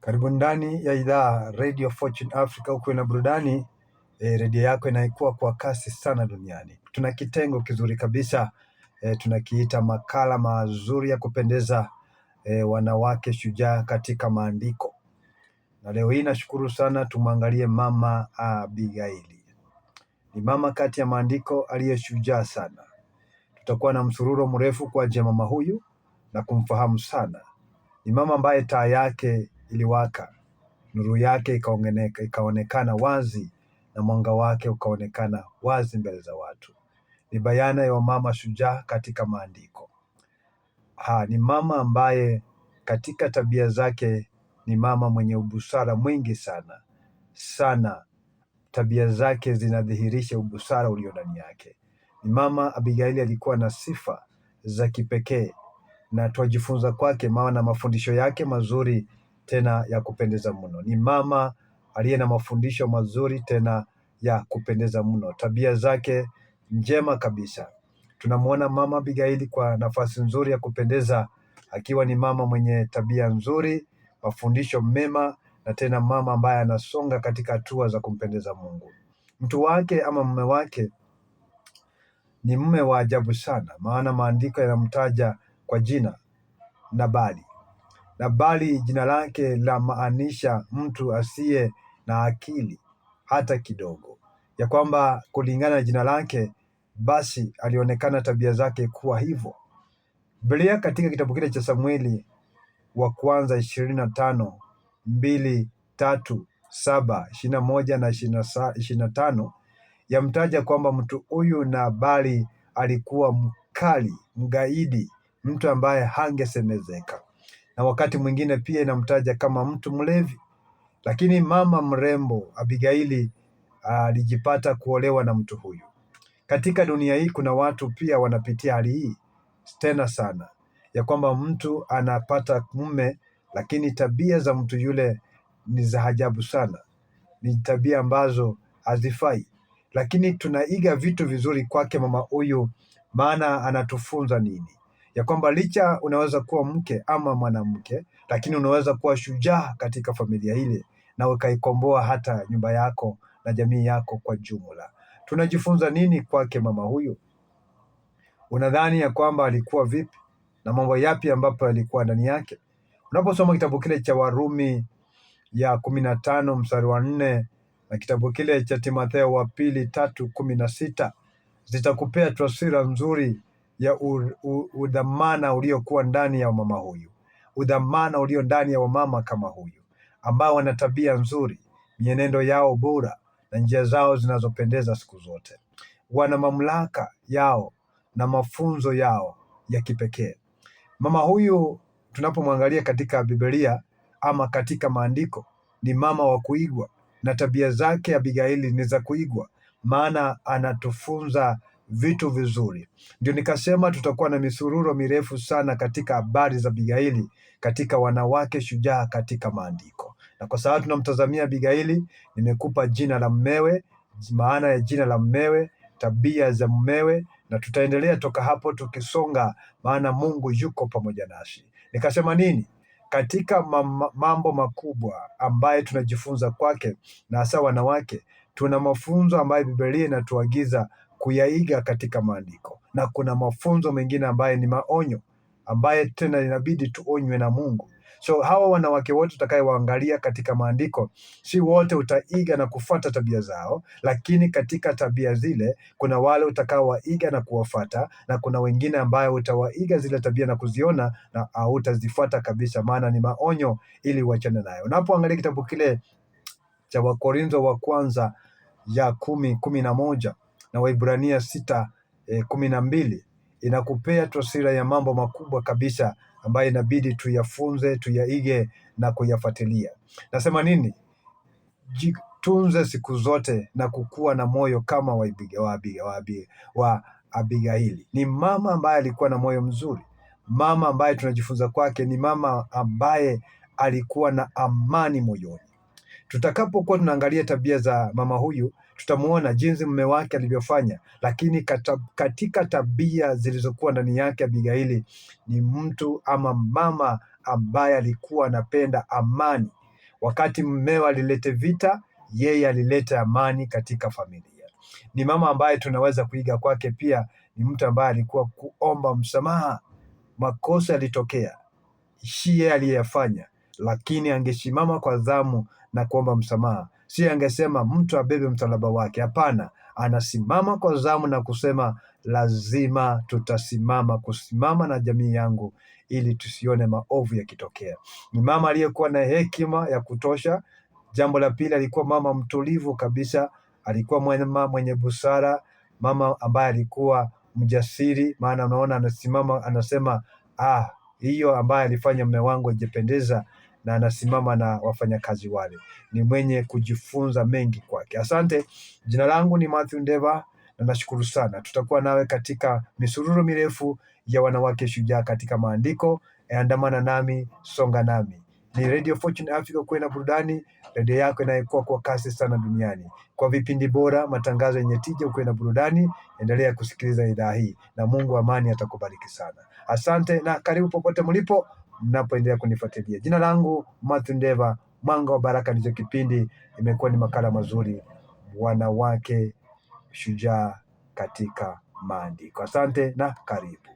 Karibu ndani ya idhaa Radio Fortune Africa, huko na burudani. Redio yako inaikuwa kwa kasi sana duniani. Tuna kitengo kizuri kabisa, tunakiita makala mazuri ya kupendeza, wanawake shujaa katika maandiko. Na leo hii nashukuru sana tumwangalie mama Abigaili. Ni mama kati ya maandiko aliye shujaa sana. Tutakuwa na msururo mrefu kwa ajili ya mama huyu na kumfahamu sana. Ni mama ambaye taa yake iliwaka, nuru yake ikaonekana wazi na mwanga wake ukaonekana wazi mbele za watu. Ni bayana ya mama shujaa katika maandiko. Ni mama ambaye katika tabia zake ni mama mwenye ubusara mwingi sana. Tabia zake zinadhihirisha ubusara ulio ndani yake. Ni mama Abigaili alikuwa na sifa za kipekee na twajifunza kwake, maana mafundisho yake mazuri tena ya kupendeza mno. Ni mama aliye na mafundisho mazuri tena ya kupendeza mno. Tabia zake njema kabisa. Tunamwona mama Abigaili kwa nafasi nzuri ya kupendeza, akiwa ni mama mwenye tabia nzuri, mafundisho mema, na tena mama ambaye anasonga katika hatua za kumpendeza Mungu. Mtu wake ama mume wake ni mume wa ajabu sana, maana maandiko yanamtaja kwa jina Nabali. Nabali jina lake la maanisha mtu asiye na akili hata kidogo, ya kwamba kulingana na jina lake basi alionekana tabia zake kuwa hivyo. Biblia katika kitabu kile cha Samueli wa kwanza 25, 2, 3, 7, 21 na 25 yamtaja kwamba mtu huyu Nabali alikuwa mkali, mgaidi, mtu ambaye hangesemezeka, na wakati mwingine pia inamtaja kama mtu mlevi. Lakini mama mrembo Abigaili alijipata kuolewa na mtu huyu. Katika dunia hii kuna watu pia wanapitia hali hii tena sana, ya kwamba mtu anapata mume lakini tabia za mtu yule ni za ajabu sana, ni tabia ambazo hazifai. Lakini tunaiga vitu vizuri kwake mama huyu, maana anatufunza nini? Ya kwamba licha unaweza kuwa mke ama mwanamke, lakini unaweza kuwa shujaa katika familia ile na ukaikomboa hata nyumba yako na jamii yako kwa jumla. Tunajifunza nini kwake mama huyu? Unadhani ya kwamba alikuwa vipi na mambo yapi ambapo alikuwa ndani yake? Unaposoma kitabu kile cha Warumi ya 15 mstari wa 4 na kitabu kile cha Timotheo wa pili 3:16 zitakupea taswira nzuri ya udhamana uliokuwa ndani ya mama huyu, udhamana ulio ndani ya wamama kama huyu, ambao wana tabia nzuri, mienendo yao bora na njia zao zinazopendeza siku zote. Wana mamlaka yao na mafunzo yao ya kipekee. Mama huyu tunapomwangalia katika Biblia ama katika maandiko ni mama wa kuigwa, na tabia zake Abigaili ni za kuigwa, maana anatufunza vitu vizuri. Ndio nikasema tutakuwa na misururo mirefu sana katika habari za Abigaili, katika wanawake shujaa katika maandiko. Na kwa sababu tunamtazamia Abigaili, nimekupa jina la mmewe, maana ya jina la mmewe, tabia za mmewe, na tutaendelea toka hapo tukisonga, maana Mungu yuko pamoja nasi. Nikasema nini? Katika mambo makubwa ambaye tunajifunza kwake, na hasa wanawake, tuna mafunzo ambayo Biblia inatuagiza kuyaiga katika maandiko, na kuna mafunzo mengine ambaye ni maonyo, ambaye tena inabidi tuonywe na Mungu. So hawa wanawake wote utakayewaangalia katika maandiko, si wote utaiga na kufuata tabia zao, lakini katika tabia zile kuna wale utakaowaiga na kuwafuata, na kuna wengine ambayo utawaiga zile tabia na kuziona na hautazifuata kabisa, maana ni maonyo ili uachane nayo. Unapoangalia kitabu kile cha Wakorintho wa kwanza ya 10:11 na Waibrania 6:12 inakupea taswira ya mambo makubwa kabisa ambayo inabidi tuyafunze, tuyaige na kuyafuatilia. Nasema nini? Jitunze siku zote na kukua na moyo kama wa Abigaili. Ni mama ambaye alikuwa na moyo mzuri, mama ambaye tunajifunza kwake ni mama ambaye alikuwa na amani moyoni. Tutakapokuwa tunaangalia tabia za mama huyu, tutamuona jinsi mume wake alivyofanya, lakini katika tabia zilizokuwa ndani yake Abigaili ni mtu ama mama ambaye alikuwa anapenda amani, Wakati mmeo alilete vita, yeye alileta amani katika familia. Ni mama ambaye tunaweza kuiga kwake. Pia ni mtu ambaye alikuwa kuomba msamaha. Makosa yalitokea, si yeye aliyefanya, lakini angesimama kwa dhamu na kuomba msamaha. Si angesema mtu abebe msalaba wake. Hapana, anasimama kwa dhamu na kusema lazima kusimama na jamii yangu ili tusione maovu yakitokea. Ni mama aliyekuwa na hekima ya kutosha. Jambo la pili, alikuwa mama mtulivu kabisa. Alikuwa mwenye busara, mama ambaye alikuwa mjasiri. Maana unaona anasimama anasema, hiyo ambaye alifanya mume wangu ajipendeza, na anasimama na wafanyakazi wale. Ni mwenye kujifunza mengi kwake. Asante. Jina langu ni Mathew Ndeva na nashukuru sana. Tutakuwa nawe katika misururu mirefu ya wanawake shujaa katika maandiko. Andamana nami, songa nami. Ni Radio Fortune Africa, kwena burudani, redio yako inayokuwa kwa kasi sana duniani. Kwa vipindi bora, matangazo yenye tija, kwena burudani, endelea kusikiliza idhaa hii, na Mungu amani atakubariki sana. Asante na karibu popote mlipo mnapoendelea kunifuatilia. Jina langu Mathew Ndeva, Mwanga wa Baraka ndicho kipindi. Imekuwa ni makala mazuri, wanawake shujaa katika maandiko. Asante na karibu.